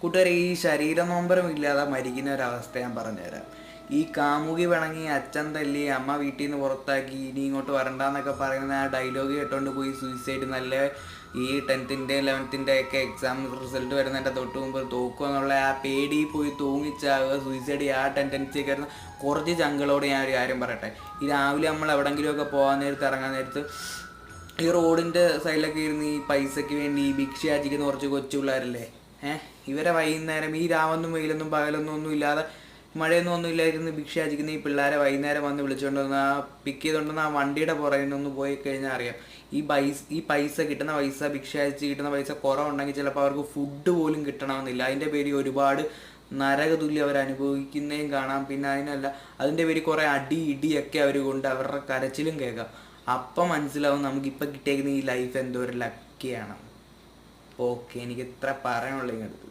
കൂട്ടുകാരെ, ഈ ശരീര നൊമ്പരം ഇല്ലാതെ മരിക്കുന്ന ഒരവസ്ഥ ഞാൻ പറഞ്ഞുതരാം. ഈ കാമുകി പിണങ്ങി, അച്ഛൻ തല്ലി, അമ്മ വീട്ടിൽ നിന്ന് പുറത്താക്കി, ഇനി ഇങ്ങോട്ട് വരണ്ടെന്നൊക്കെ പറയുന്ന ആ ഡയലോഗ് കേട്ടോണ്ട് പോയി സൂയിസൈഡ്. നല്ല ഈ 10th 11th ഒക്കെ എക്സാം റിസൾട്ട് വരുന്നതിൻ്റെ തൊട്ട് മുമ്പ് തോക്കുക എന്നുള്ള ആ പേടിയിൽ പോയി തൂങ്ങിച്ചാകുക, സൂയിസൈഡ് ആ ടെൻഡൻസി ഒക്കെ ആയിരുന്നു. കുറച്ച് ചങ്കളോട് ഞാൻ ഒരു കാര്യം പറയട്ടെ. ഈ രാവിലെ നമ്മൾ എവിടെയെങ്കിലുമൊക്കെ പോകാൻ നേരത്ത്, ഇറങ്ങാൻ നേരത്ത് ഈ റോഡിൻ്റെ സൈഡിലൊക്കെ ഇരുന്ന് ഈ പൈസയ്ക്ക് വേണ്ടി ഈ ഭിക്ഷ യാചിക്കുന്ന കുറച്ച് കൊച്ചു പിള്ളേരല്ലേ, ഇവരെ വൈകുന്നേരം ഈ രാവൊന്നും വെയിലൊന്നും പകലൊന്നും ഒന്നും ഇല്ലാതെ, മഴയൊന്നും ഒന്നും ഇല്ലായിരുന്നു, ഭിക്ഷ യാചിക്കുന്ന ഈ പിള്ളേരെ വൈകുന്നേരം വന്ന് വിളിച്ചുകൊണ്ട് വന്ന് ആ പിക്ക് ചെയ്തുകൊണ്ടുവന്ന് ആ വണ്ടിയുടെ പുറകിൽ നിന്ന് പോയി കഴിഞ്ഞാൽ അറിയാം. ഈ പൈസ കിട്ടുന്ന പൈസ, ഭിക്ഷ യാചിച്ച് കിട്ടുന്ന പൈസ കുറവുണ്ടെങ്കിൽ ചിലപ്പോൾ അവർക്ക് ഫുഡ് പോലും കിട്ടണമെന്നില്ല. അതിൻ്റെ പേരിൽ ഒരുപാട് നരകതുല്യം അവർ അനുഭവിക്കുന്നതും കാണാം. പിന്നെ അതിനല്ല, അതിൻ്റെ പേരിൽ കുറേ ഇടിയൊക്കെ അവർ കൊണ്ട് അവരുടെ കരച്ചിലും കേൾക്കാം. അപ്പം മനസ്സിലാവും നമുക്കിപ്പോൾ കിട്ടിയേക്കുന്ന ഈ ലൈഫ് എന്തോ ഒരു ലക്കിയാണ്. ഓക്കെ, എനിക്ക് ഇത്ര പറയാനുള്ളത് ഇങ്ങടുത്ത്.